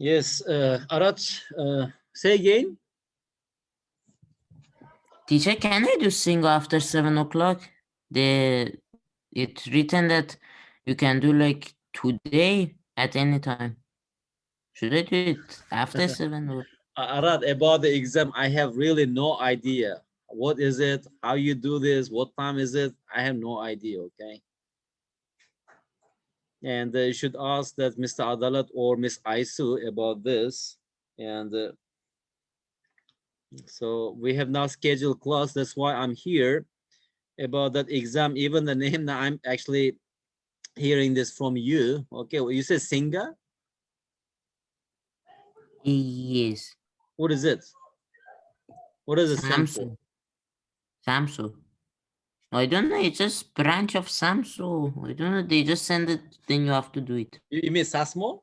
Yes, Arat, say again. Teacher, can I do sing after 7 o'clock? It's written that you can do like today at any time. Should I do it after 7 or? Arat, about the exam, I have really no idea. What is it? How you do this? What time is it? I have no idea, okay? And you should ask that Mr. Adalat or Miss Aisu about this. And so we have now scheduled class. That's why I'm here about that exam. Even the name that I'm actually hearing this from you. Okay, well, you said Singa? Yes. What is it? What does it stand for? Samsung. Samsung. I don't know. It's just branch of Samsung. I don't know. They just send it, then you have to do it. You mean Sasmo?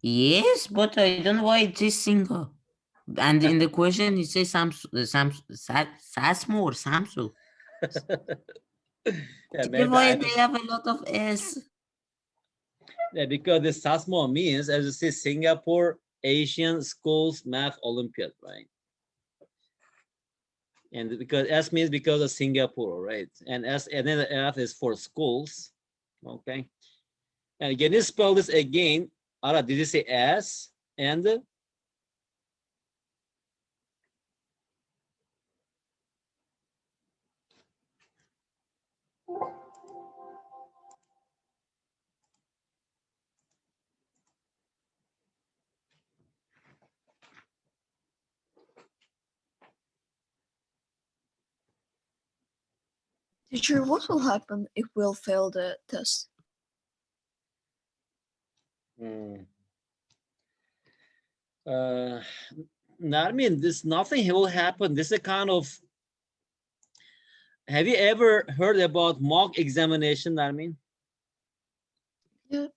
Yes, but I don't know why it is single. And in the question, it says Sasmo or Samsung. Yeah, That's maybe why I they don't. have a lot of S. Yeah, because this Sasmo means, as you say, Singapore Asian Schools Math Olympiad, right? And because S means because of Singapore, right? And S and then the F is for schools. Okay. And can you spell this again? Ara, did you say S and Teacher, what will happen if we'll fail the test? hmm. Narmin, this nothing will happen. This is a kind of, have you ever heard about mock examination, Narmin? Yeah.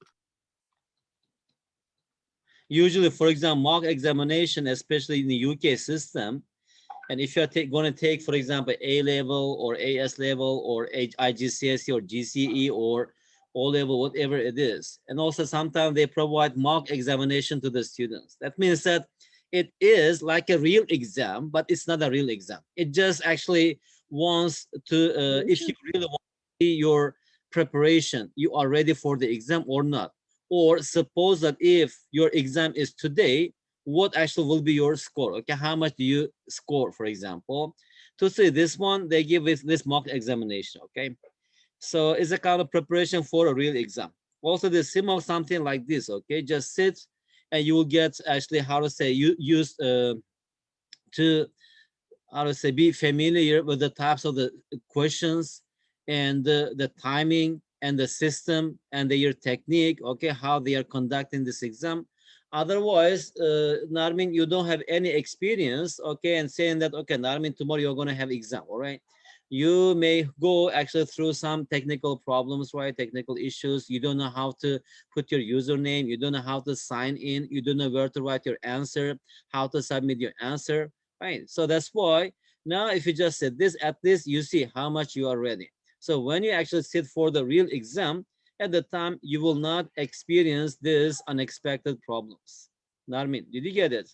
Usually, for example, mock examination, especially in the UK system, and if you're going to take, for example, A level or AS level or IGCSE or GCE or O level, whatever it is. And also sometimes they provide mock examination to the students. That means that it is like a real exam, but it's not a real exam. It just actually wants to, if you really want to see your preparation, you are ready for the exam or not. Or suppose that if your exam is today, what actually will be your score? Okay, how much do you score, for example? To see this one, they give this mock examination. Okay, so it's a kind of preparation for a real exam. Also, the similar something like this. Okay, just sit, and you will get actually how to say you use to how to say be familiar with the types of the questions and the timing and the system and your technique, okay, how they are conducting this exam. Otherwise, Narmin, you don't have any experience, okay, and saying that, okay, Narmin, tomorrow you're going to have exam, all right? You may go actually through some technical problems, right? Technical issues. You don't know how to put your username. You don't know how to sign in. You don't know where to write your answer, how to submit your answer, right? So that's why now if you just set this at this, you see how much you are ready. So when you actually sit for the real exam, at the time you will not experience these unexpected problems. Narmin, did you get it?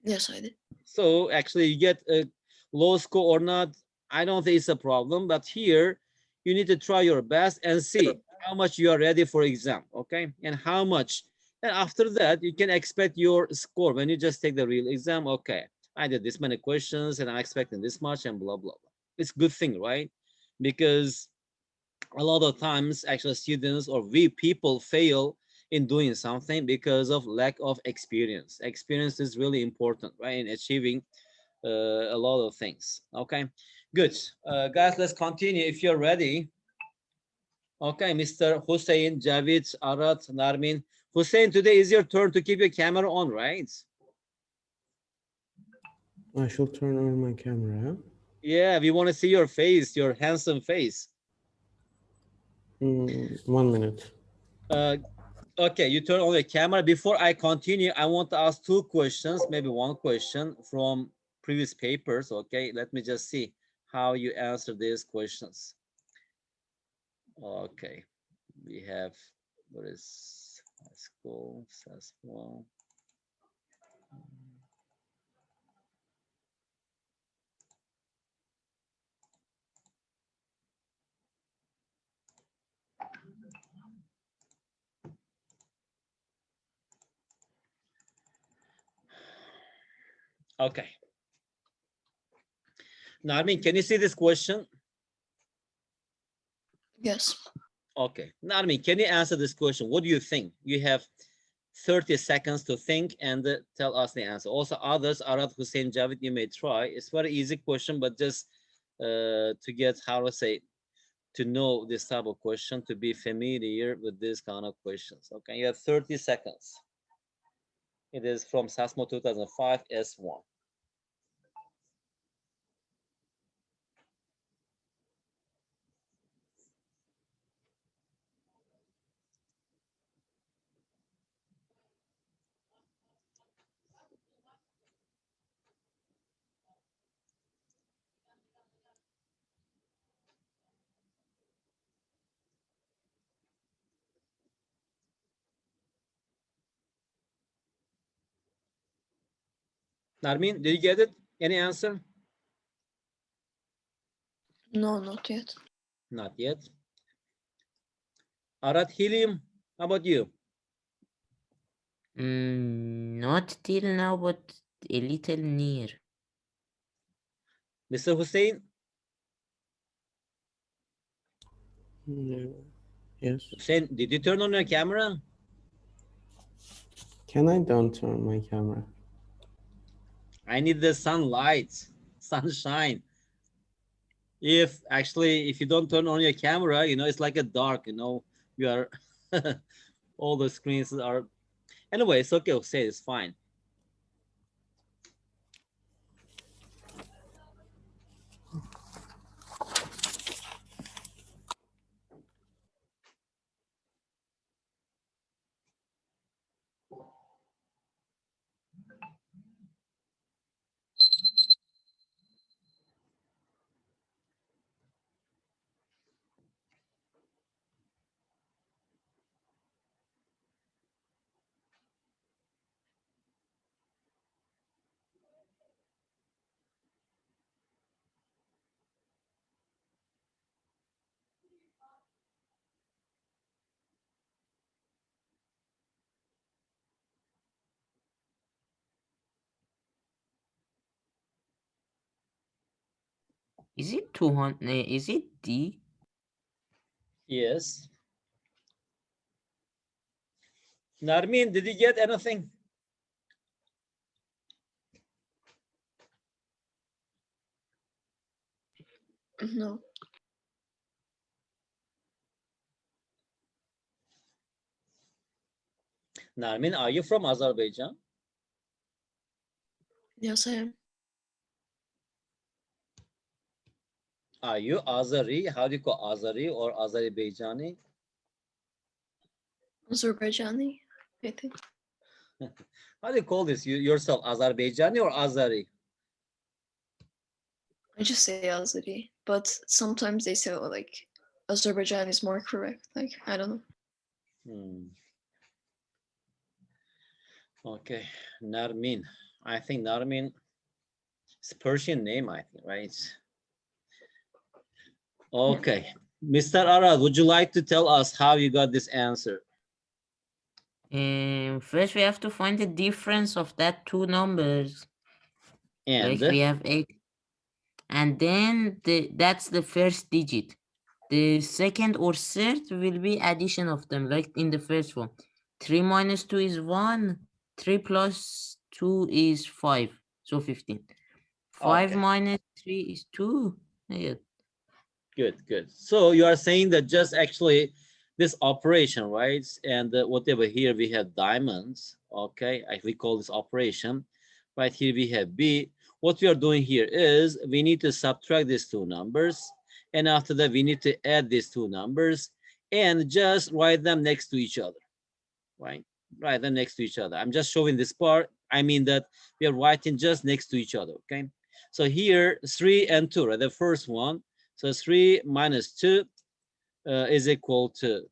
Yes, I did. So actually you get a low score or not, I don't think it's a problem, but here you need to try your best and see how much you are ready for exam, okay? And how much. And after that, you can expect your score when you just take the real exam. Okay, I did this many questions and I'm expecting this much and blah, blah, blah. It's a good thing, right? Because a lot of times actually students or we people fail in doing something because of lack of experience. Experience is really important, right, in achieving a lot of things. Okay, good. Guys, let's continue if you're ready. Okay, Mr. Hussein, Javid, Arat, Narmin. Hussein, today is your turn to keep your camera on, right? I should turn on my camera, huh? Yeah, we want to see your face, your handsome face. 1 minute. uh, okay, you turn on the camera. Before I continue, I want to ask two questions, maybe one question from previous papers. Okay, let me just see how you answer these questions. Okay, we have, what is Let's go, Sasmo. Okay. Narmin, can you see this question? Yes. Okay. Narmin, can you answer this question? What do you think? You have 30 seconds to think and tell us the answer. Also, others, Arad, Hussein, Javid, you may try. It's very easy question, but just to get, how to say, to know this type of question, to be familiar with this kind of questions. Okay, you have 30 seconds. It is from Sasmo 2005 S1. Narmin, did you get it? Any answer? No, not yet. Not yet. Arad, Helium, how about you? Not till now, but a little near. Mr. Hussein? No. Yes. Hussein, did you turn on your camera? Can I don't turn my camera? I need the sunlight, sunshine. If actually, if you don't turn on your camera, it's like a dark, you are, all the screens are, anyway, it's okay, say it's fine. Is it 200? Is it D? Yes. Narmin, did you get anything? No. Narmin, are you from Azerbaijan? Yes, I am. Are you Azeri? How do you call Azeri or Azerbaijani? Azerbaijani, I think. How do you call this yourself, Azerbaijani or Azeri? I just say Azeri, but sometimes they say like Azerbaijan is more correct. Like, I don't know. Okay, Narmin. I think Narmin is a Persian name, I think, right? Okay. Mr. Arad, would you like to tell us how you got this answer? First we have to find the difference of that two numbers. And Like we have 8, and then that's the first digit. The second or third will be addition of them, like in the first one. 3 minus 2 is 1. 3 plus 2 is 5, so 15. 5 okay, minus 3 is 2. Yeah. good. So you are saying that just actually this operation, right? And whatever here we have diamonds, okay? We call this operation. Right here we have B. What we are doing here is we need to subtract these two numbers. And after that, we need to add these two numbers and just write them next to each other, right? Write them next to each other. I'm just showing this part. I mean that we are writing just next to each other, okay? So here, 3 and 2, right? The first one. So 3 minus 2 is equal to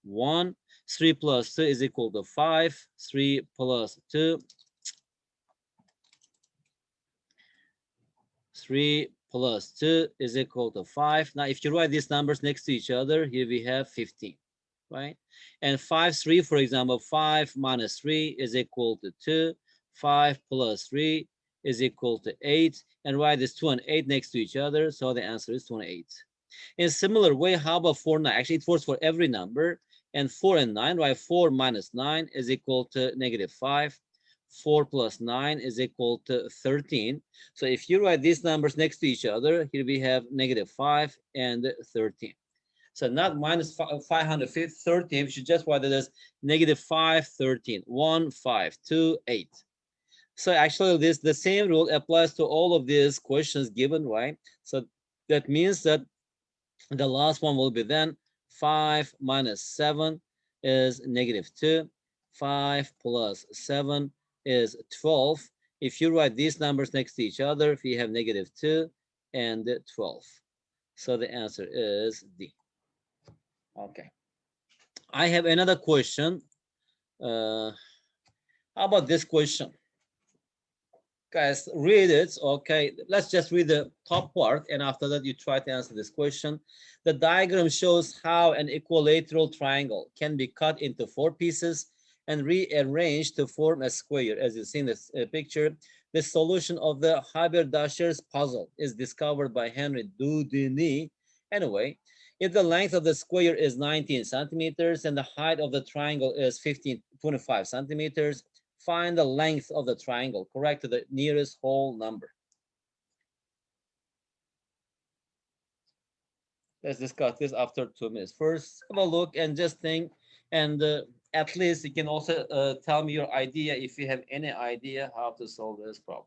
1. 3 plus 2 is equal to 5. 3 plus 2. 3 plus 2 is equal to 5. Now, if you write these numbers next to each other, here we have 15, right? And 5, 3, for example, 5 minus 3 is equal to 2. 5 plus 3 is equal to 8. And write this 2 and 8 next to each other. So the answer is 28. In a similar way, how about 4, 9? Actually, it works for every number. And 4 and 9, right? 4 minus 9 is equal to negative 5. 4 plus 9 is equal to 13. So if you write these numbers next to each other, here we have negative 5 and 13. So not minus 513, we should just write it as negative 5, 13. 1, 5, 2, 8. So actually the same rule applies to all of these questions given, right? So that means that the last one will be then 5 minus 7 is negative 2. 5 plus 7 is 12. If you write these numbers next to each other, we have negative 2 and 12. So the answer is D. Okay. I have another question. How about this question? Guys, read it. Okay, let's just read the top part, and after that, you try to answer this question. The diagram shows how an equilateral triangle can be cut into 4 pieces and rearranged to form a square. As you see in this picture, the solution of the haberdasher's puzzle is discovered by Henry Dudini. Anyway, if the length of the square is 19 centimeters and the height of the triangle is 25 centimeters, find the length of the triangle, correct, to the nearest whole number. Let's discuss this after 2 minutes. First, have a look and just think, and at least you can also tell me your idea if you have any idea how to solve this problem.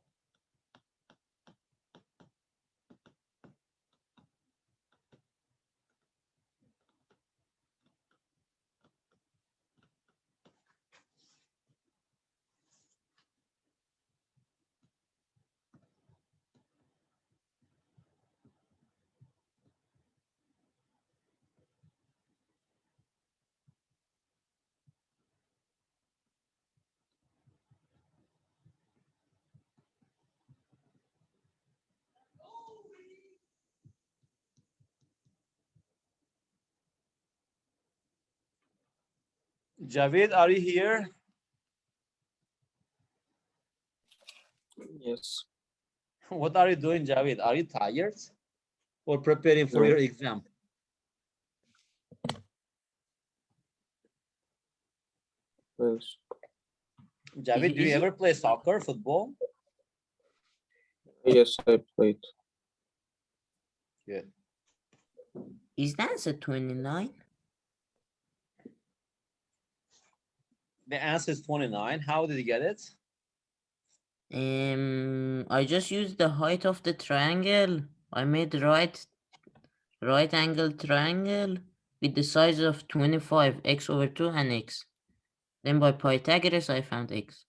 Javid, are you here? Yes. What are you doing, Javid? Are you tired or preparing for No. your exam? Yes. Javid, do you Is it- ever play soccer, football? Yes, I played. Good. Is the answer 29? The answer is 29. How did you get it? I just used the height of the triangle. I made right angle triangle with the size of 25, x over 2 and x. Then by Pythagoras, I found x.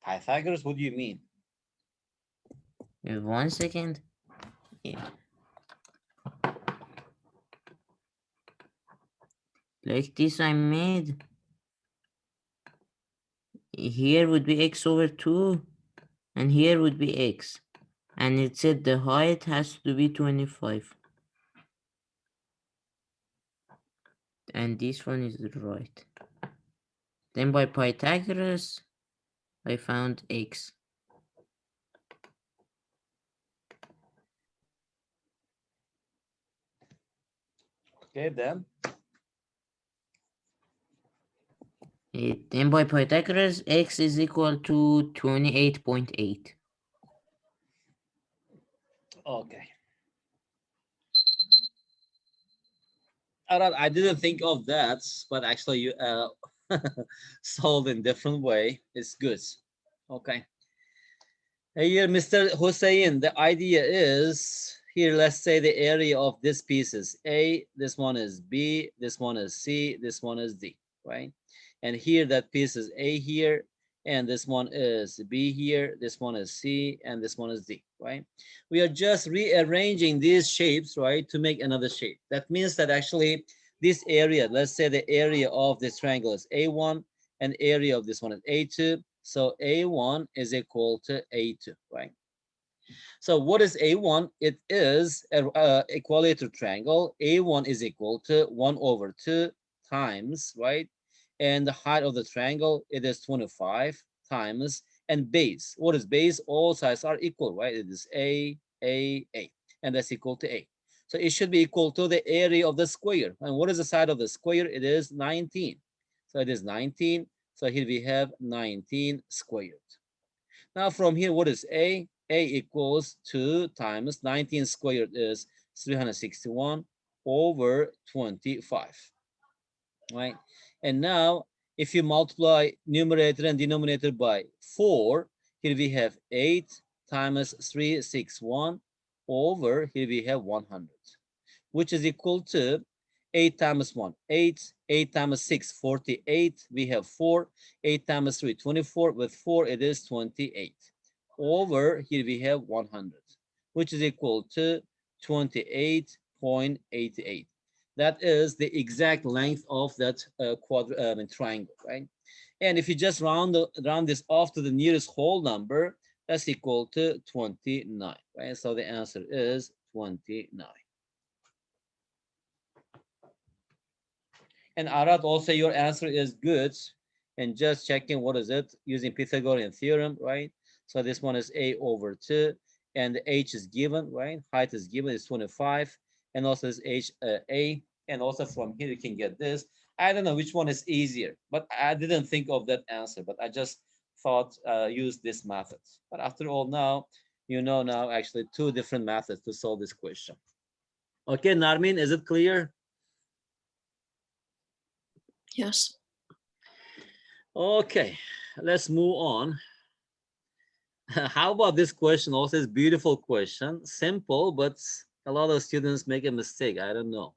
Pythagoras, what do you mean? 1 second. Yeah. Like this I made. Here would be x over 2 and here would be x. And it said the height has to be 25. And this one is right. Then by Pythagoras, I found x. Okay, then. Then by Pythagoras, x is equal to 28.8. Okay. All right, I didn't think of that, but actually you solved in different way. It's good. Okay. Here, Mr. Hussein, the idea is here, let's say the area of this piece is A, this one is B, this one is C, this one is D, right? And here that piece is A here, and this one is B here, this one is C, and this one is D, right? We are just rearranging these shapes, right, to make another shape. That means that actually this area, let's say the area of this triangle is A1 and area of this one is A2. So A1 is equal to A2, right? So what is A1? It is a equilateral triangle. A1 is equal to 1/2 times, right? And the height of the triangle, it is 25 times. And base, what is base? All sides are equal, right? It is A. And that's equal to A. So it should be equal to the area of the square. And what is the side of the square? It is 19. So it is 19. So here we have 19 squared. Now from here, what is A? A equals 2 times 19 squared is 361 over 25, right? And now if you multiply numerator and denominator by 4, here we have 8 times 361 over, here we have 100, which is equal to 8 times 1, 8, 8 times 6, 48. We have 4, 8 times 3, 24. With 4, it is 28. Over, here we have 100, which is equal to 28.88. That is the exact length of that triangle, right? And if you just round this off to the nearest whole number, that's equal to 29, right? So the answer is 29. And Arad, also your answer is good. And just checking what is it using Pythagorean theorem, right? So this one is A over 2, and the H is given, right? Height is given is 25, and also this H A, and also from here you can get this. I don't know which one is easier, but I didn't think of that answer, but I just thought use this method. But after all, now you know now actually 2 different methods to solve this question. Okay, Narmin, is it clear? Yes. Okay, let's move on. How about this question? Also, it's a beautiful question, simple, but a lot of students make a mistake. I don't know.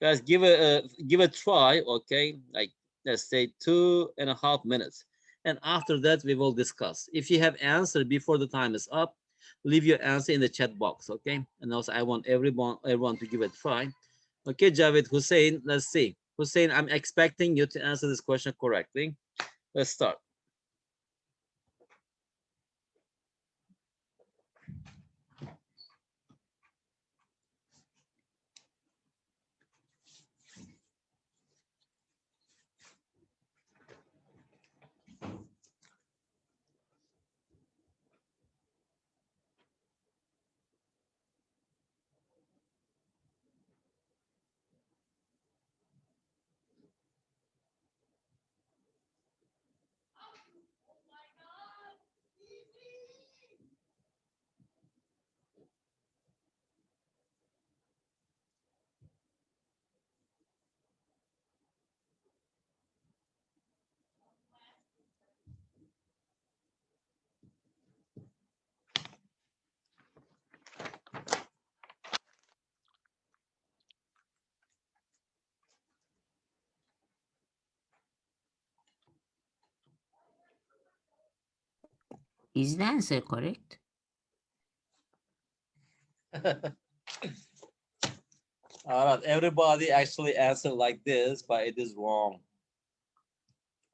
Guys, give a try. Okay, like let's say 2.5 minutes, and after that we will discuss. If you have answered before the time is up, leave your answer in the chat box. Okay, and also I want everyone to give it a try. Okay, Javed Hussein, let's see. Hussein, I'm expecting you to answer this question correctly. Let's start. Is the answer correct? All right, everybody actually answered like this, but it is wrong.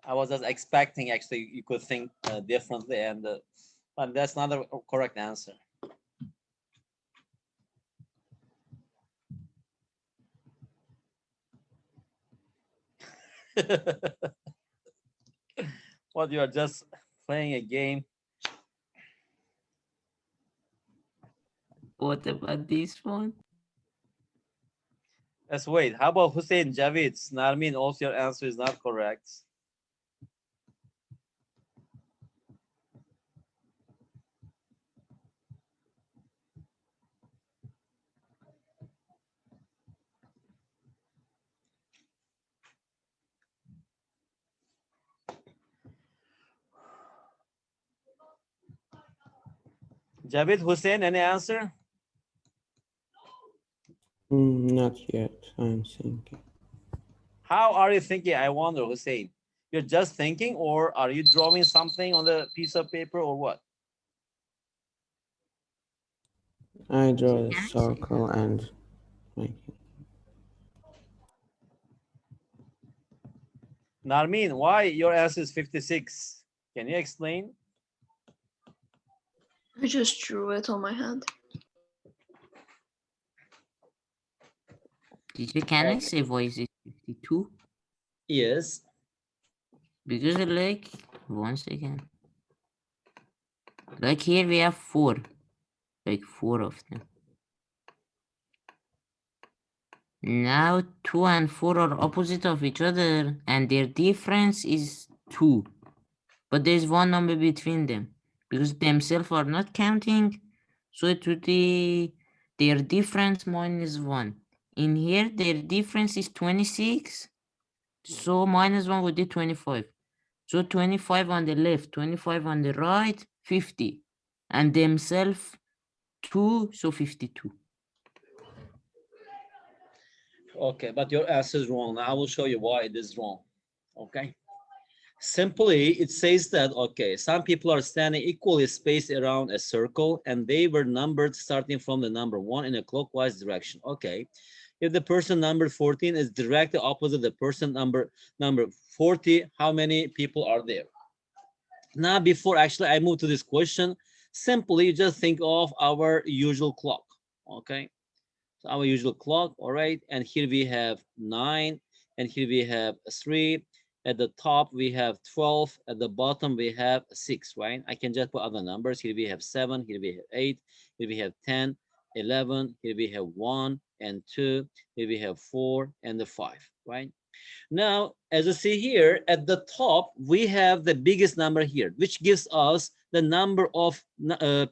I was just expecting actually you could think differently, and but that's not a correct answer. What, you are just playing a game? What about this one? Let's wait. How about Hussein, Javid, Narmin? Also, your answer is not correct. Javid, Hussein, any answer? Not yet. I'm thinking. How are you thinking? I wonder, Hussein. You're just thinking, or are you drawing something on the piece of paper, or what? I draw a Can I say circle and make it. Narmin, why your answer is 56? Can you explain? I just drew it on my hand. Teacher, can I Okay. say why is it 52? Yes. Because like, one second. Like here we have 4. Like 4 of them. Now 2 and 4 are opposite of each other and their difference is 2. But there's one number between them. Because themselves are not counting. So it would be their difference minus 1. In here their difference is 26. So minus 1 would be 25. So 25 on the left, 25 on the right, 50. And themselves 2, so 52. Okay, but your answer is wrong. Now I will show you why it is wrong. Okay. Simply, it says that, okay, some people are standing equally spaced around a circle and they were numbered starting from the number 1 in a clockwise direction. Okay. If the person number 14 is directly opposite the person number 40, how many people are there? Now, before actually I move to this question, simply just think of our usual clock. Okay. So our usual clock, all right, and here we have 9, and here we have 3. At the top we have 12. At the bottom we have 6, right? I can just put other numbers. Here we have 7. Here we have 8. Here we have 10, 11. Here we have 1 and 2. Here we have 4 and the 5, right? Now, as you see here at the top, we have the biggest number here, which gives us the number of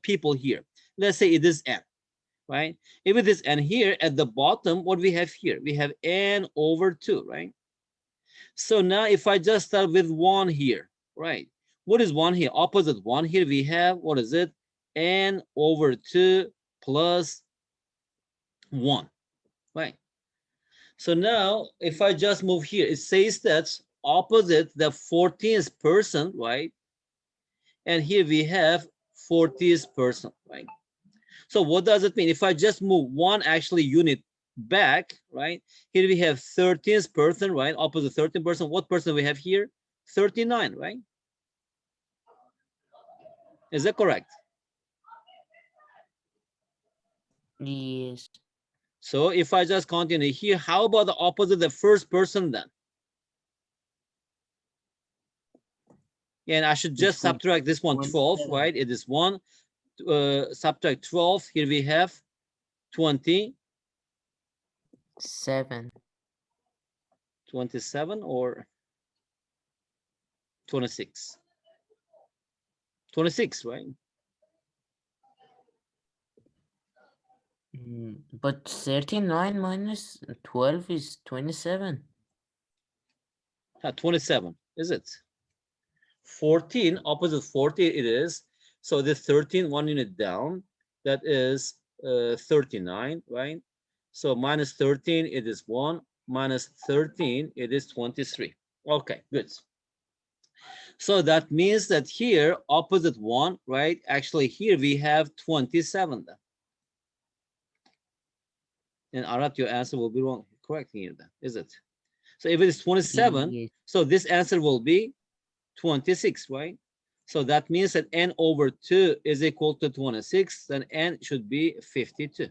people here. Let's say it is n. Right? If it is n here at the bottom, what we have here? We have n over 2, right? So now if I just start with 1 here, right? What is 1 here? Opposite 1 here, we have, what is it? N over 2 plus 1, right? So now if I just move here, it says that opposite the 14th person, right? And here we have 40th person, right? So what does it mean? If I just move one actually unit back, right? Here we have 13th person, right? Opposite 13th person. What person we have here? 39, right? Is that correct? Yes. So if I just continue here, how about the opposite, the first person then? And I should just subtract this one, 12, right? It is 1. Subtract 12. Here we have 20. 7. 27 or 26. 26, right? But 39 minus 12 is 27. 27, is it? 14, opposite 40 it is. So the 13, 1 unit down, that is 39, right? So minus 13, it is 1. Minus 13, it is 23. Okay, good. So that means that here, opposite 1, right? Actually, here we have 27 then. And Arat, your answer will be wrong, correct here then, is it? So if it is 27, Yes. so this answer will be 26, right? So that means that n over 2 is equal to 26, then n should be 52.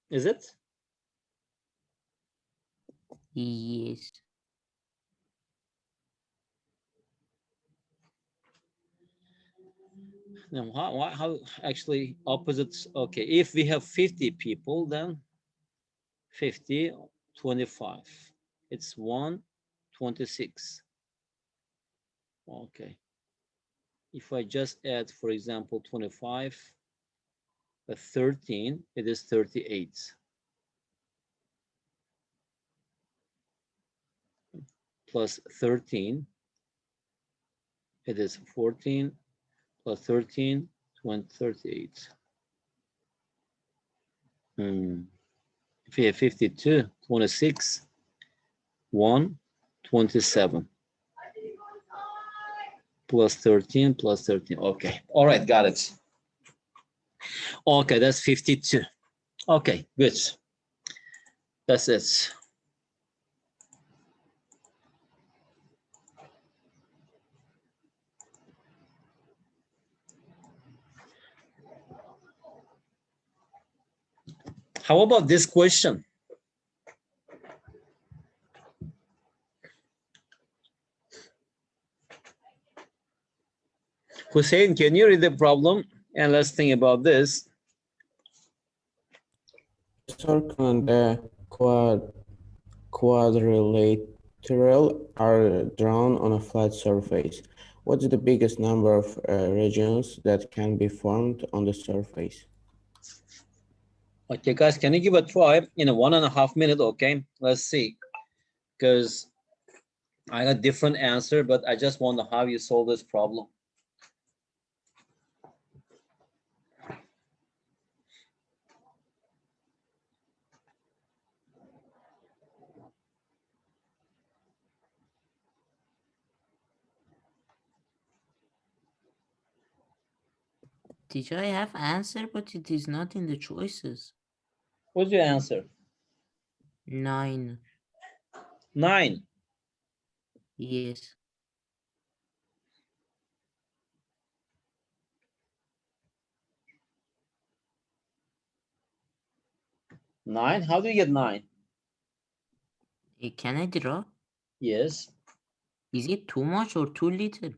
Is it? Yes. Now, how actually opposites? Okay, if we have 50 people, then 50, 25. It's 1, 26. Okay. If I just add, for example, 25, 13, it is 38. Plus 13, it is 14, plus 13, 38. If we have 52, 26, 1, 27. plus 13 plus 13. Okay. All right. Got it. Okay. That's 52. Okay. Good. That's it. How about this question? Hussein, can you read the problem? And let's think about this. Circle and the quadrilateral are drawn on a flat surface. What is the biggest number of regions that can be formed on the surface? Okay, guys, can you give a try in a 1.5 minutes? Okay, let's see. Because I got different answer, but I just wonder how you solve this problem. Teacher, I have answer, but it is not in the choices. What's your answer? 9. 9. Yes. 9? How do you get 9? Can I draw? Yes. Is it too much or too little?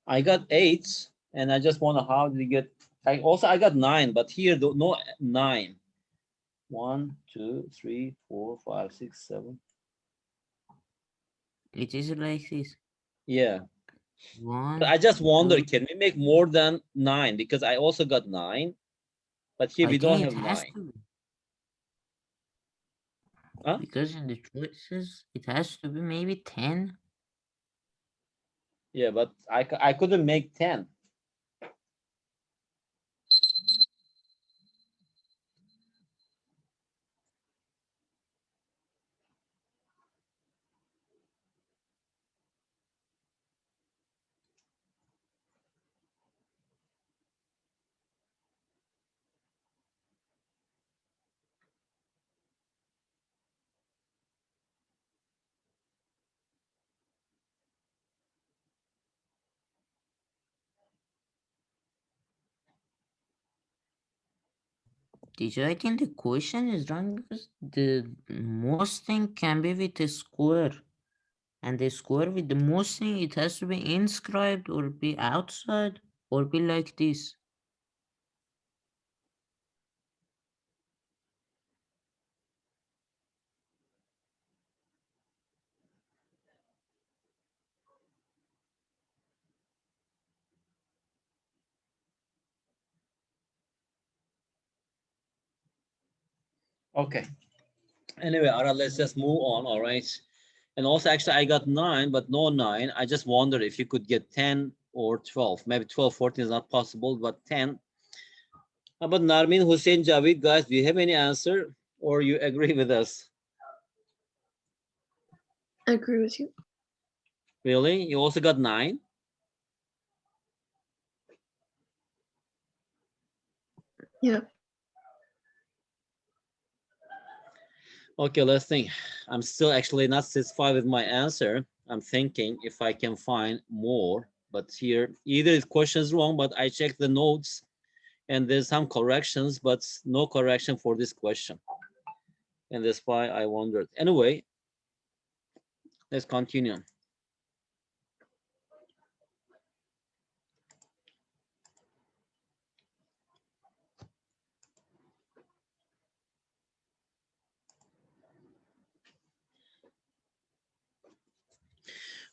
I got 8, and I just wonder how did you get. I got 9, but here no 9. 1, 2, 3, 4, 5, 6, 7. It is like this. Yeah. One. But I just wonder, 2. can we make more than 9? Because I also got 9, but here I we don't think have it has 9. to be. Huh? Because in the choices, it has to be maybe 10. Yeah, but I couldn't make 10. Teacher, I think the question is wrong because the most thing can be with a square. And the square with the most thing, it has to be inscribed or be outside or be like this. Okay. Anyway, all right, let's just move on. All right. And also, actually, I got 9, but no 9. I just wondered if you could get 10 or 12. Maybe 12, 14 is not possible, but 10. How about Narmin, Hussein, Javid, guys? Do you have any answer or you agree with us? I agree with you. Really? You also got 9? Yeah. Okay, let's think. I'm still actually not satisfied with my answer. I'm thinking if I can find more, but here either the question is wrong, but I checked the notes and there's some corrections, but no correction for this question. And that's why I wondered. Anyway, let's continue.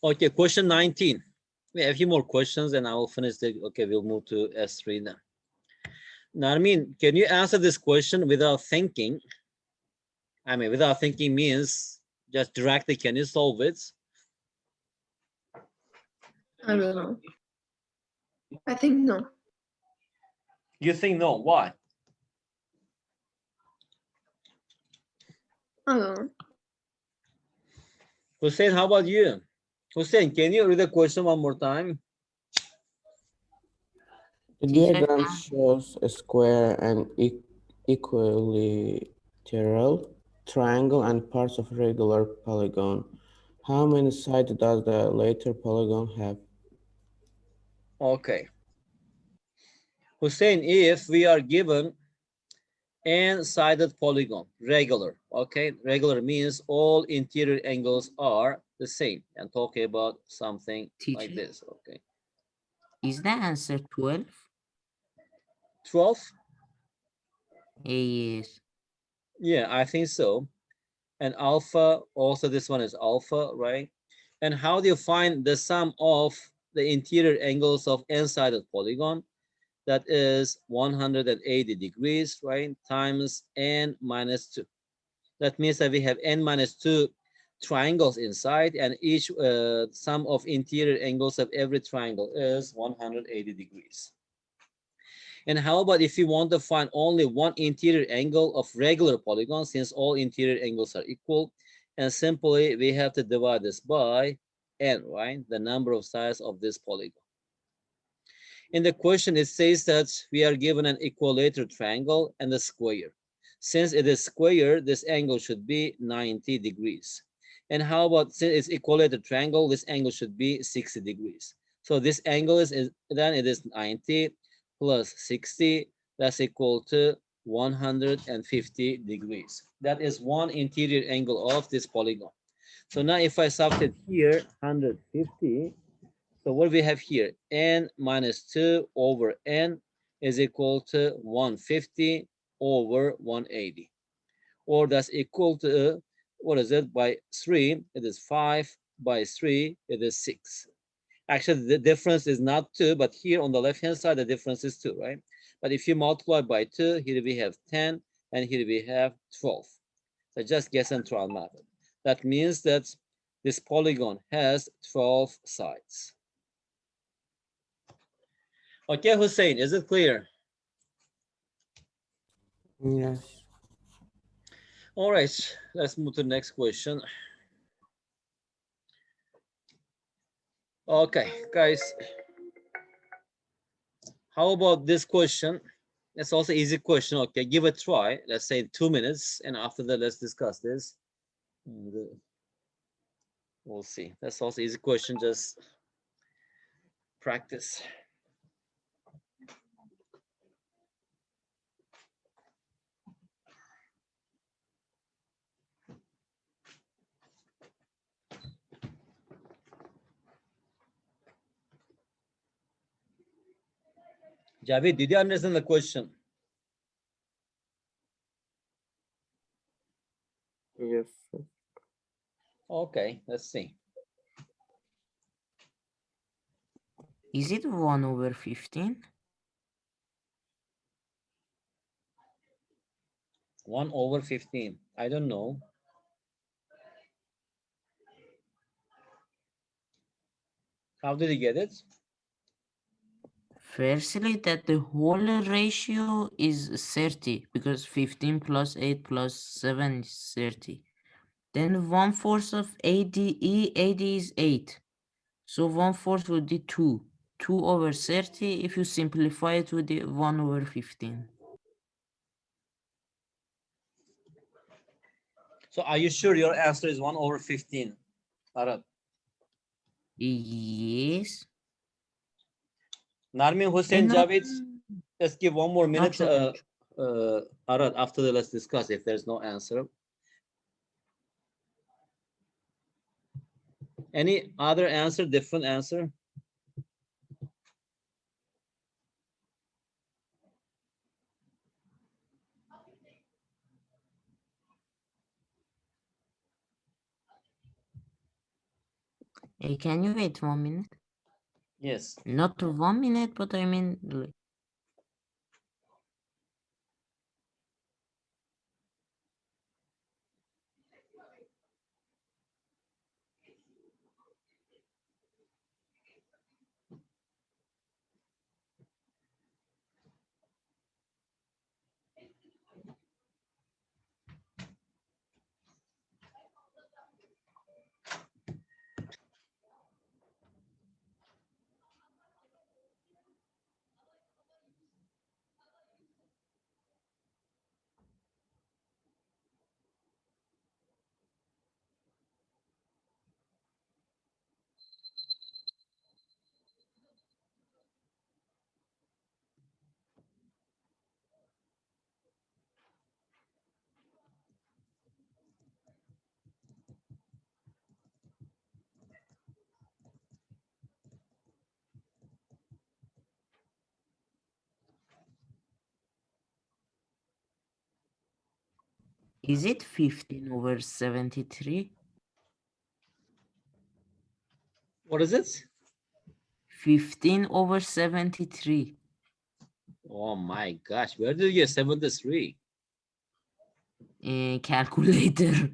Okay, question 19. We have a few more questions and I will finish the, okay, we'll move to S3 then. Narmin, can you answer this question without thinking? I mean, without thinking means just directly, can you solve it? I don't know. I think no. You think no, why? I don't know. Hussein, how about you? Hussein, can you read the question one more time? The Teacher, diagram shows a square and equilateral triangle and parts of regular polygon. How many sides does the later polygon have? Okay. Hussein, if we are given n-sided polygon, regular, okay? Regular means all interior angles are the same. And talking about something like teacher, this, okay? is the answer 12? 12? Yes. Yeah, I think so. And alpha, also this one is alpha, right? And how do you find the sum of the interior angles of n-sided polygon? That is 180 degrees, right? Times n minus 2. That means that we have n minus 2 triangles inside, and each sum of interior angles of every triangle is 180 degrees. And how about if you want to find only one interior angle of regular polygon, since all interior angles are equal, and simply we have to divide this by n, right? The number of sides of this polygon. In the question, it says that we are given an equilateral triangle and a square. Since it is square, this angle should be 90 degrees. And how about, since it's equilateral triangle, this angle should be 60 degrees. So this angle is then it is 90 plus 60, that's equal to 150 degrees. That is one interior angle of this polygon. So now if I substitute here 150, so what we have here, n minus 2 over n is equal to 150 over 180. Or that's equal to, what is it, by 3, it is 5, by 3, it is 6. Actually, the difference is not 2, but here on the left-hand side, the difference is 2, right? But if you multiply by 2, here we have 10, and here we have 12. So just guess and trial method. That means that this polygon has 12 sides. Okay, Hussein, is it clear? Yes. All right, let's move to the next question. Okay, guys, how about this question? It's also easy question. Okay, give it a try. Let's say 2 minutes, and after that, let's discuss this. And, we'll see. That's also easy question. Just practice. Javid, did you understand the question? Yes. Okay, let's see. Is it 1 over 15? 1 over 15. I don't know. How did you get it? Firstly, that the whole ratio is 30 because 15 plus 8 plus 7 is 30. Then 1/4 of ADE, AD is 8. So 1/4 would be 2. 2 over 30, if you simplify it, would be 1 over 15. So are you sure your answer is 1 over 15? Arad. Yes. Narmin, Hussein, not, Javid, let's give one more minute. sure. Arad, after that, let's discuss if there's no answer. Any other answer, different answer? Hey, can you wait 1 minute? Yes. Not 1 minute, but I mean, Is it 15/73? What is it? 15/73. Oh my gosh, where did you get 73? Calculator.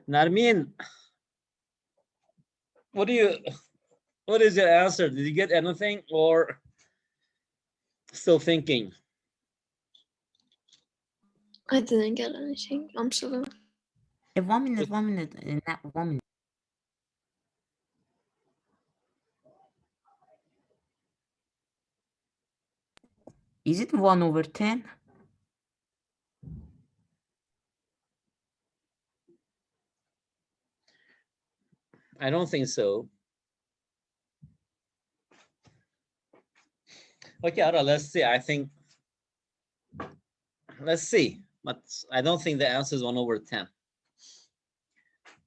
Narmin, what is your answer? Did you get anything or still thinking? I didn't get anything. I'm sorry. 1 minute, 1 minute, not 1 minute. Is it 1/10? I don't think so. Okay, Ara, let's see. Let's see. But I don't think the answer is 1/10.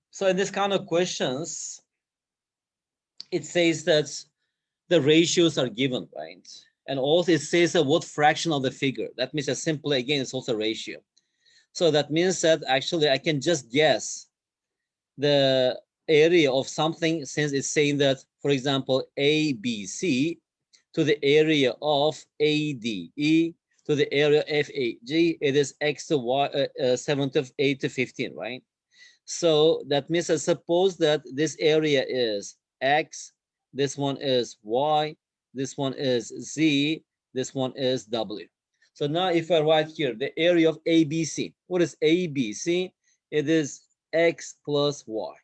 So in this kind of questions, it says that the ratios are given, right? And also it says that what fraction of the figure. That means that simply, again, it's also ratio. So that means that actually I can just guess the area of something since it's saying that, for example, ABC to the area of ADE to the area of FAG, it is X to Y, 7 to 8 to 15, right? So that means I suppose that this area is X, this one is Y, this one is Z, this one is W. So now if I write here the area of ABC, what is ABC? It is X plus Y.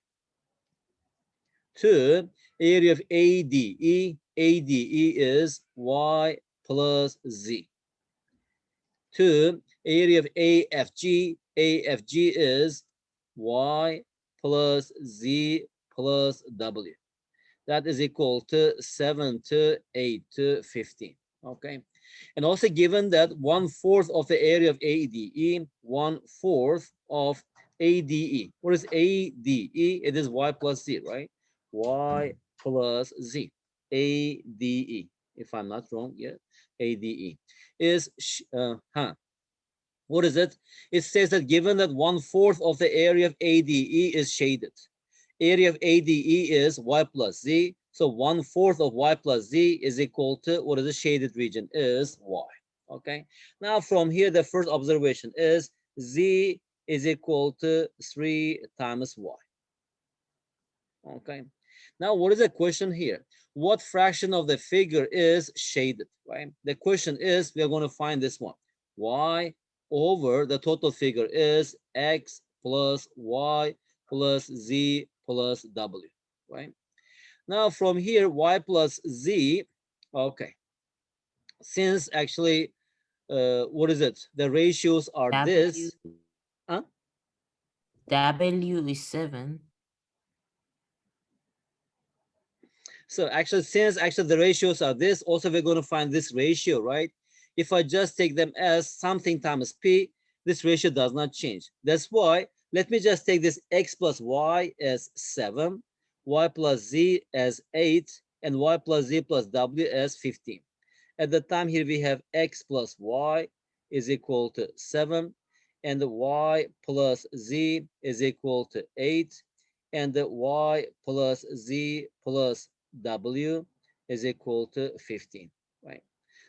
2, area of ADE, ADE is Y plus Z. 2, area of AFG, AFG is Y plus Z plus W. That is equal to 7 to 8 to 15. Okay. And also given that 1/4 of the area of ADE, 1/4 of ADE. What is ADE? It is Y plus Z, right? Y plus Z. ADE. If I'm not wrong, yeah. ADE is what is it? It says that given that 1/4 of the area of ADE is shaded, area of ADE is Y plus Z. So 1/4 of Y plus Z is equal to, what is the shaded region? Is Y. Okay. Now from here, the first observation is Z is equal to 3 times Y. Okay. Now, what is the question here? What fraction of the figure is shaded, right? The question is, we are going to find this one. Y over the total figure is X plus Y plus Z plus W, right? Now, from here, Y plus Z, okay. Since actually, what is it? The ratios are this. Huh? W is 7. So actually, since actually the ratios are this, also we're going to find this ratio, right? If I just take them as something times P, this ratio does not change. That's why, let me just take this X plus Y as 7, Y plus Z as 8, and Y plus Z plus W as 15. At the time here, we have X plus Y is equal to 7, and the Y plus Z is equal to 8, and the Y plus Z plus W is equal to 15, right?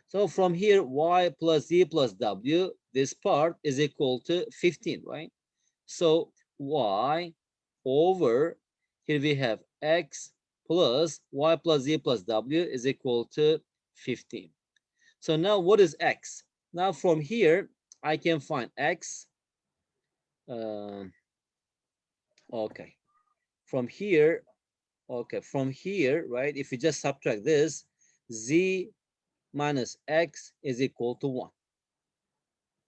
So from here, Y plus Z plus W, this part is equal to 15, right? So Y over, here we have X plus Y plus Z plus W is equal to 15. So now what is X? Now from here, I can find X. Okay. From here, okay, from here, right? If you just subtract this, Z minus X is equal to 1,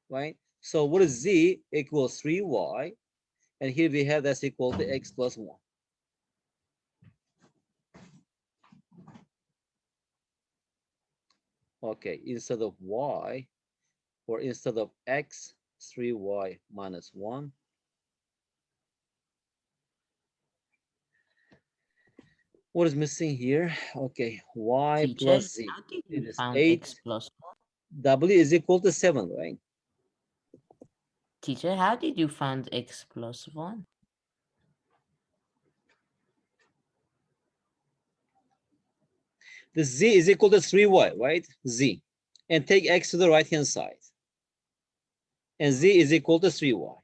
right? So what is Z? Equals 3Y. And here we have that's equal to X plus 1. Okay, instead of Y, or instead of X, 3Y minus 1. What is missing here? Okay, y Teacher, plus z. how did It you is found 8. x plus 1? W is equal to 7, right? Teacher, how did you find x plus 1? The z is equal to 3y, right? Z. And take x to the right-hand side. And z is equal to 3y.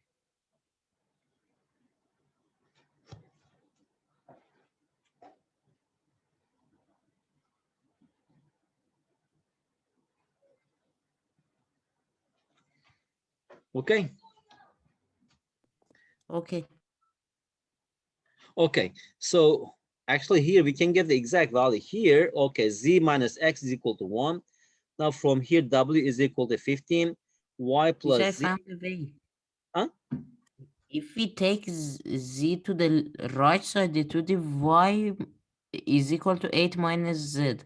Okay? Okay. Okay, so actually here we can get the exact value here. Okay, z minus x is equal to 1. Now from here, w is equal to 15. Y Teacher, I plus z. found a way. Huh? If we take z to the right side, it would be y is equal to 8 minus z.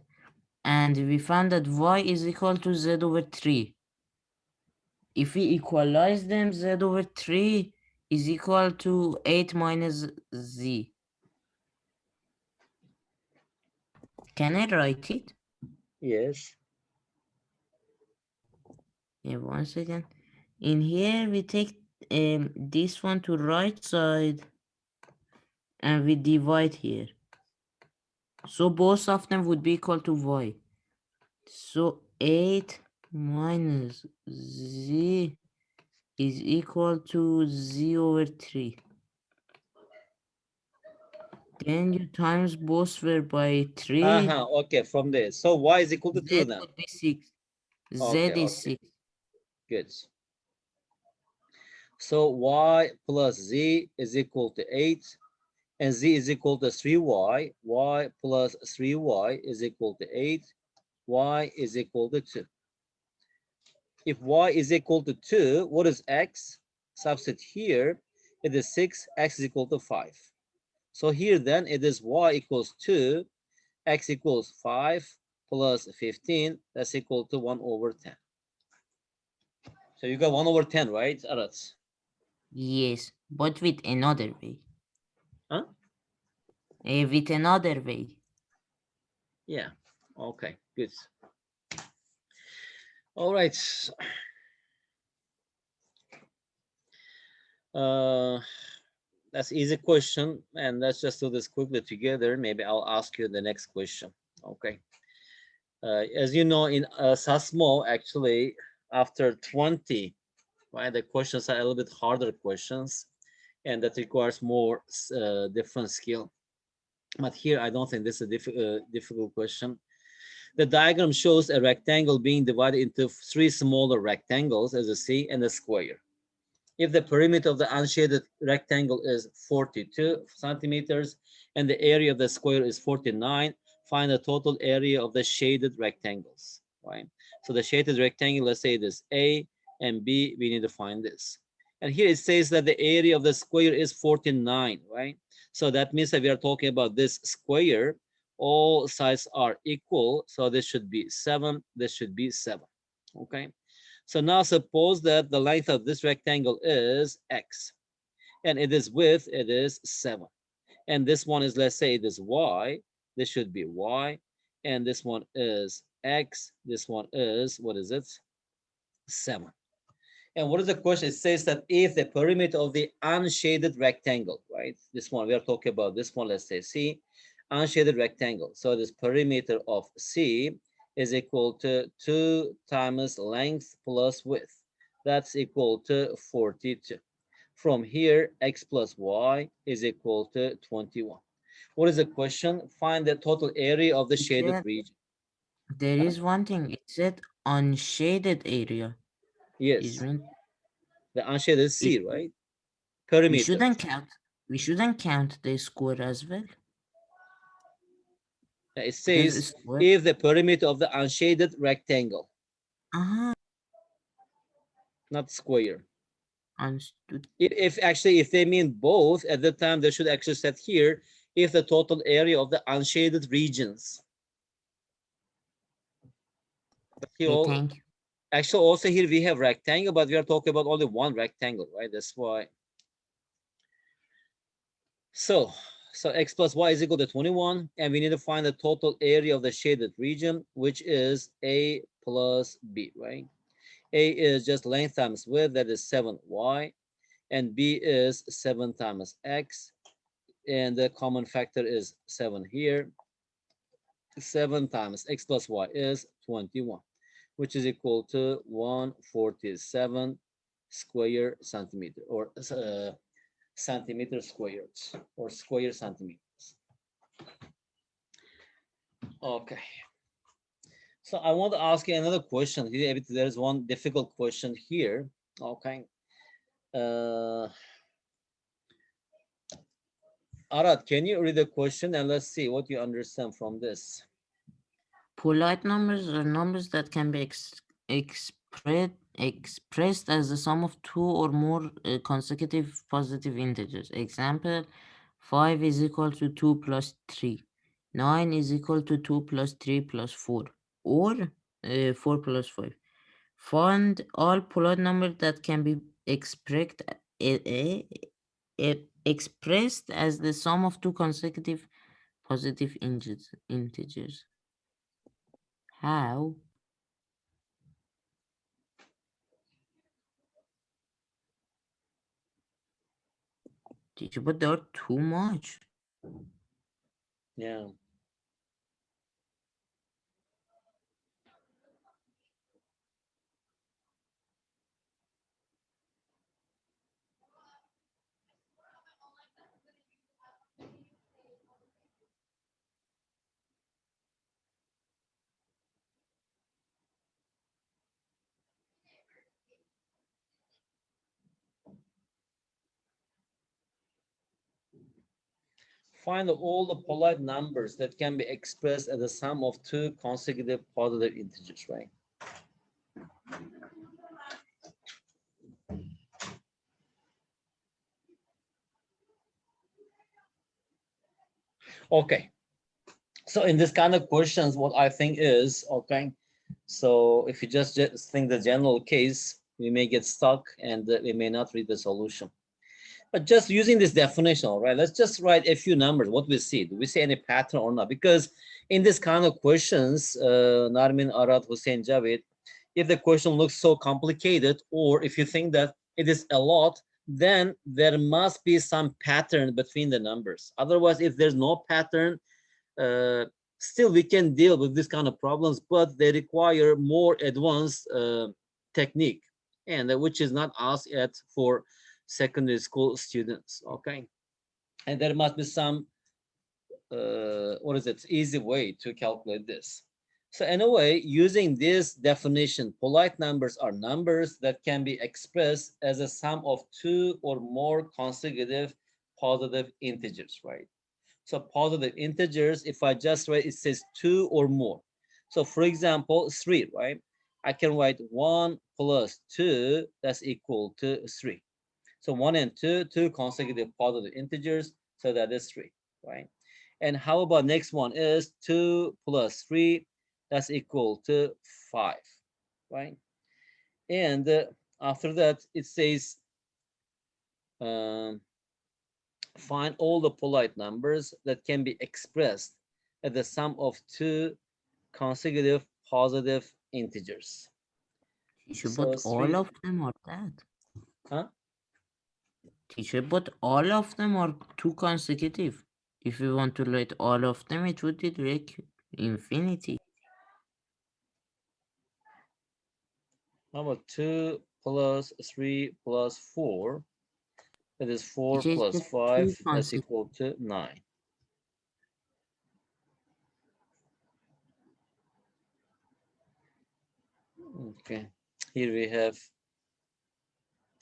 And we found that y is equal to z over 3. If we equalize them, z over 3 is equal to 8 minus z. Can I write it? Yes. Yeah, one second. In here, we take this one to right side and we divide here. So both of them would be equal to y. So 8 minus z is equal to z over 3. Then you times both were by 3. Okay, from there. So y is equal to 2 Z then. would be 6. Z Okay, is okay, 6. good. So y plus z is equal to 8. And z is equal to 3y. Y plus 3y is equal to 8. Y is equal to 2. If y is equal to 2, what is x? Substitute here, it is 6, x is equal to 5. So here then it is y equals 2, x equals 5 plus 15, that's equal to 1 over 10. So you got 1 over 10, right, Aras? Yes, but with another way. Huh? With another way. Yeah, okay, good. All right. Uh, that's easy question, and let's just do this quickly together. Maybe I'll ask you the next question. Okay. As you know, in Sasmo, actually, after 20, right, the questions are a little bit harder questions, and that requires more different skill. But here, I don't think this is a difficult question. The diagram shows a rectangle being divided into 3 smaller rectangles, as you see, and a square. If the perimeter of the unshaded rectangle is 42 centimeters and the area of the square is 49, find the total area of the shaded rectangles, right? So the shaded rectangle, let's say it is A and B, we need to find this. And here it says that the area of the square is 49, right? So that means that we are talking about this square. All sides are equal, so this should be 7, this should be 7, okay? So now suppose that the length of this rectangle is x, and it is width, it is 7. And this one is, let's say it is y, this should be y, and this one is x, this one is, what is it? 7. And what is the question? It says that if the perimeter of the unshaded rectangle, right? This one, we are talking about this one, let's say C, unshaded rectangle. So this perimeter of C is equal to 2 times length plus width. That's equal to 42. From here, x plus y is equal to 21. What is the question? Find the total area of the shaded region. There is one thing. It said unshaded area. Is Yes, mean the unshaded is C, it, right? we Perimeter. shouldn't count. We shouldn't count the square as well. It Because a says square. if the perimeter of the unshaded rectangle, Ah, not square. understood. If actually, if they mean both, at the time they should actually set here if the total area of the unshaded regions. But here, Okay, thank you. actually, also here we have rectangle, but we are talking about only one rectangle, right? That's why. So So x plus y is equal to 21, and we need to find the total area of the shaded region, which is a plus b, right? A is just length times width, that is 7y, and b is 7 times x, and the common factor is 7 here. 7 times x plus y is 21, which is equal to 147 square centimeter, or centimeter squared, or square centimeters. Okay. So I want to ask you another question. There's one difficult question here. Okay. Arad, can you read the question and let's see what you understand from this? Polite numbers are numbers that can be expressed as the sum of two or more consecutive positive integers. Example, 5 is equal to 2 plus 3. 9 is equal to 2 plus 3 plus 4. Or 4 plus 5. Find all polite numbers that can be expressed expressed as the sum of two consecutive positive integers. How? Teacher, but there are too much. Yeah. Find all the polite numbers that can be expressed as the sum of two consecutive positive integers, right? Okay. So in this kind of questions, what I think is, okay, so if you just think the general case, we may get stuck and we may not read the solution. But just using this definition, all right, let's just write a few numbers, what we see. Do we see any pattern or not? Because in this kind of questions, Narmin, Arad, Hussein, Javed, if the question looks so complicated, or if you think that it is a lot, then there must be some pattern between the numbers. Otherwise, if there's no pattern, still we can deal with this kind of problems, but they require more advanced technique, and which is not asked yet for secondary school students. Okay, and there must be some what is it, easy way to calculate this. So anyway, using this definition, polite numbers are numbers that can be expressed as a sum of two or more consecutive positive integers, right? So positive integers, if I just write, it says two or more. So for example, 3, right? I can write 1 plus 2, that's equal to 3. So 1 and 2, two consecutive positive integers, so that is 3, right? And how about next one is 2 plus 3, that's equal to 5, right? And after that, it says, find all the polite numbers that can be expressed as the sum of two consecutive positive integers. Teacher, So but all 3, of them are that. huh? Teacher, but all of them are two consecutive. If we want to write all of them, it would be like infinity. How about 2 plus 3 plus 4? That is 4 Teacher, it's plus just two 5, that's consecutive. equal to 9. Okay, here we have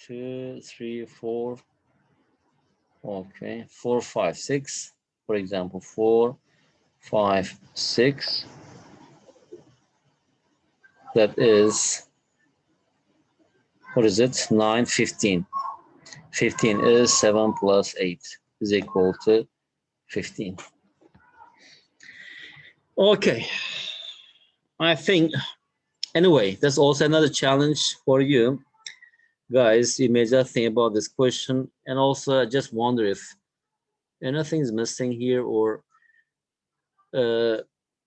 2, 3, 4. Okay, 4, 5, 6. For example, 4, 5, 6. That is, what is it? 9, 15. 15 is 7 plus 8 is equal to 15. Okay, I think, anyway, that's also another challenge for you guys. You may just think about this question, and also I just wonder if Anything's missing here, or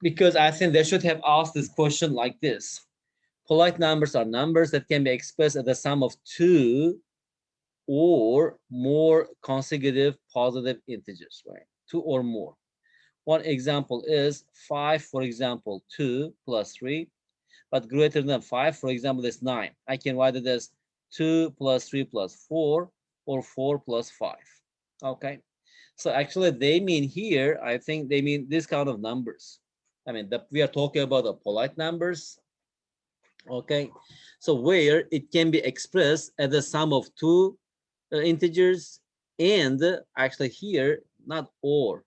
because I think they should have asked this question like this. Polite numbers are numbers that can be expressed as the sum of two or more consecutive positive integers, right? Two or more. One example is 5, for example, 2 plus 3, but greater than 5, for example, is 9. I can write it as 2 plus 3 plus 4, or 4 plus 5. Okay. So actually they mean here, I think they mean this kind of numbers. I mean, we are talking about the polite numbers. Okay. So where it can be expressed as the sum of two integers, and actually here, not or.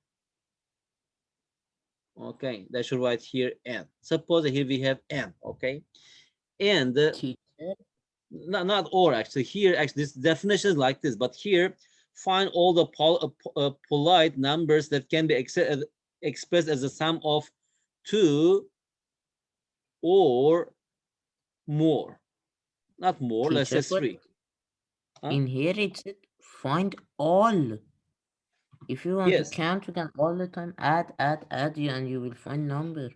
Okay, that should write here n. Suppose here we have n, okay? And Teacher, not or, actually. Here, actually, this definition is like this, but here, find all the polite numbers that can be expressed as the sum of two or more. Not more, let's say teacher, but three. Huh? in here it said find all. If you want to Yes. count, you can all the time add you, and you will find number.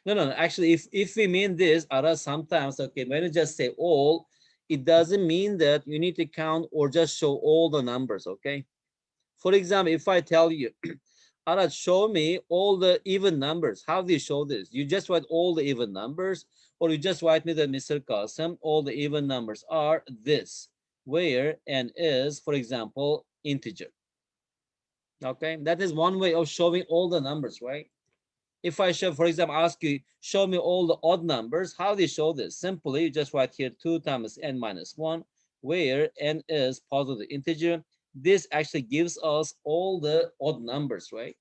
No. Actually, if we mean this, Ara, sometimes, okay, when you just say all, it doesn't mean that you need to count or just show all the numbers, okay? For example, if I tell you, Arad, show me all the even numbers. How do you show this? You just write all the even numbers, or you just write me that Mr. Qasim, all the even numbers are this, where n is, for example, integer. Okay, that is one way of showing all the numbers, right? If I show, for example, ask you, show me all the odd numbers, how do you show this? Simply, you just write here 2 times n minus 1, where n is positive integer. This actually gives us all the odd numbers, right?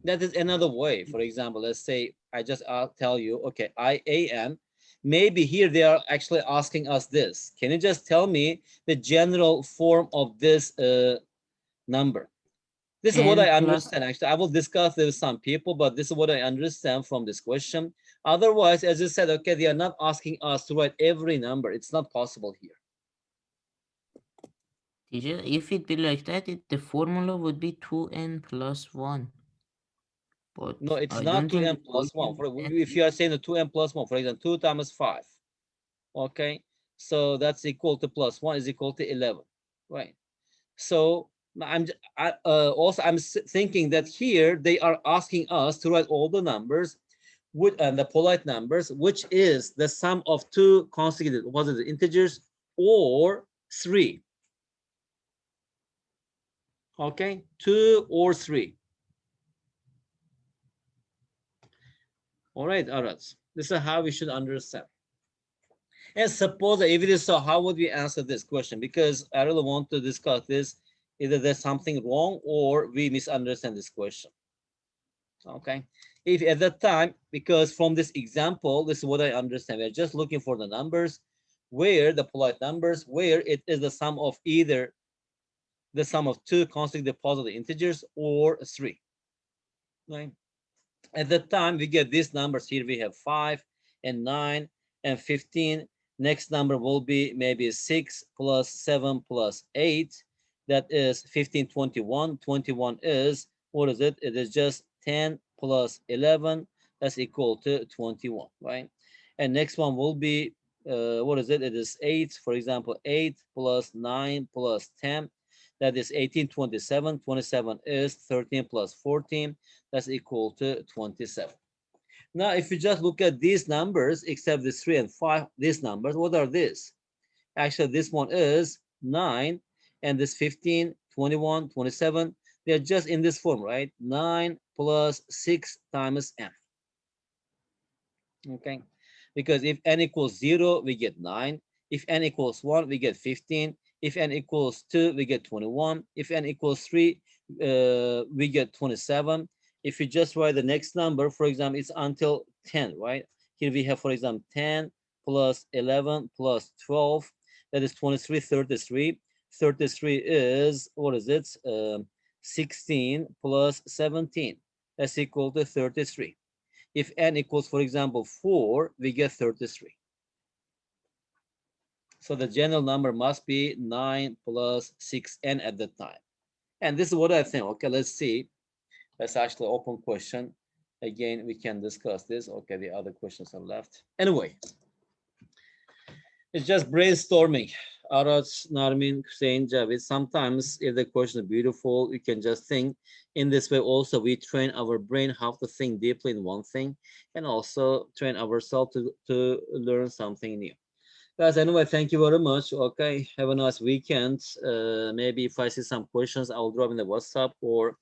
That is another way. For example, let's say I just tell you, okay, IAN. Maybe here they are actually asking us this. Can you just tell me the general form of this number? This is what N I plus understand. Actually, I will discuss this with some people, but this is what I understand from this question. Otherwise, as you said, okay, they are not asking us to write every number. It's not possible here. teacher, if it be like that, the formula would be 2n plus 1. But No, it's I not don't think 2n the plus 1. question is that If you are saying the 2n plus 1, for example, 2 times 5, okay? So that's equal to plus 1 is equal to 11, right? So I'm thinking that here they are asking us to write all the numbers and the polite numbers, which is the sum of two consecutive positive integers or three. Okay, 2 or 3. All right, Arats. This is how we should understand. And suppose that if it is so, how would we answer this question? Because I really want to discuss this. Either there's something wrong or we misunderstand this question. Okay. If at that time, because from this example, this is what I understand. We're just looking for the numbers, where the polite numbers, where it is the sum of either the sum of two consecutive positive integers or three. Right? At that time, we get these numbers here. We have 5 and 9 and 15. Next number will be maybe 6 plus 7 plus 8. That is 15, 21. 21 is, what is it? It is just 10 plus 11. That's equal to 21, right? And next one will be, what is it? It is 8. For example, 8 plus 9 plus 10. That is 18, 27. 27 is 13 plus 14. That's equal to 27. Now, if you just look at these numbers, except this 3 and 5, these numbers, what are these? Actually, this one is 9, and this 15, 21, 27, they're just in this form, right? 9 plus 6 times n. Okay, because if n equals 0, we get 9. If n equals 1, we get 15. If n equals 2, we get 21. If n equals 3, we get 27. If you just write the next number, for example, it's until 10, right? Here we have, for example, 10 plus 11 plus 12. That is 23, 33. 33 is, what is it? 16 plus 17. That's equal to 33. If n equals, for example, 4, we get 33. So the general number must be 9 plus 6n at the time. And this is what I think. Okay, let's see. That's actually open question. Again, we can discuss this. Okay, the other questions are left. Anyway, it's just brainstorming. Arat, Narmin, Hussein, Javid. Sometimes if the question is beautiful, you can just think in this way. Also, we train our brain how to think deeply in one thing and also train ourselves to learn something new. Guys, anyway, thank you very much. Okay, have a nice weekend. Maybe if I see some questions, I'll drop in the WhatsApp or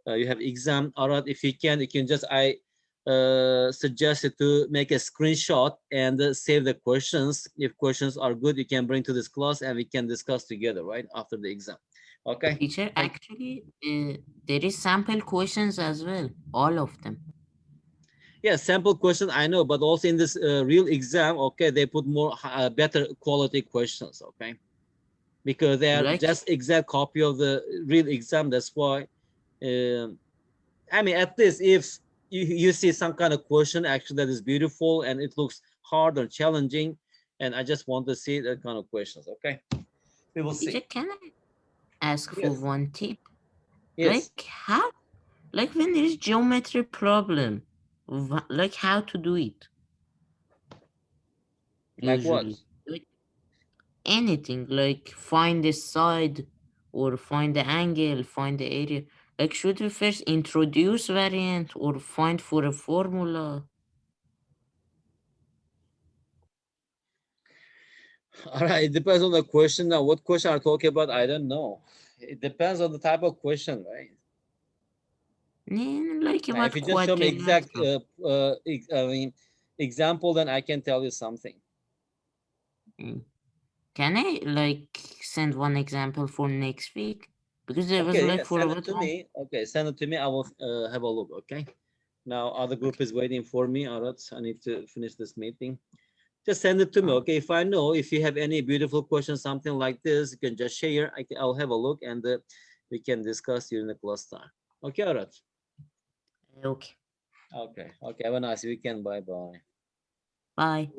you have exam. Arat, if you can just suggest it to make a screenshot and save the questions. If questions are good, you can bring to this class and we can discuss together, right, after the exam. Okay. Teacher, Thank actually, there is sample questions as well, all of them. Yeah, sample question I know, but also in this real exam, okay, they put more better quality questions, okay, because they are Like, just exact copy of the real exam. That's why. Um, I mean, at least if you see some kind of question actually that is beautiful and it looks hard or challenging, and I just want to see that kind of questions. Okay, we will teacher, see. can I ask for Yes, one tip? yes. Like when there is geometry problem, like how to do it Like what? usually? Like anything, like find the side or find the angle, find the area. Like should we first introduce variant or find for a formula? All right, it depends on the question. Now, what question are talking about? I don't know. It depends on the type of question, right? Like Now, if about you just show me exact, quadrilateral. I mean, example, then I can tell you something. Mm. Can I like send one example for next week? Because there was Okay, like yeah, for send it about to me. Okay, send it to me. I will have a look. Okay. Now, other group is waiting for me. All right, I need to finish this meeting. Just send it to me. Okay. If I know if you have any beautiful questions, something like this, you can just share. I'll have a look and we can discuss during the class time. Okay, all right. Okay. Okay. Okay. Have a nice weekend. Bye bye. Bye.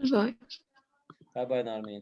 Goodbye. Bye bye, Narmin.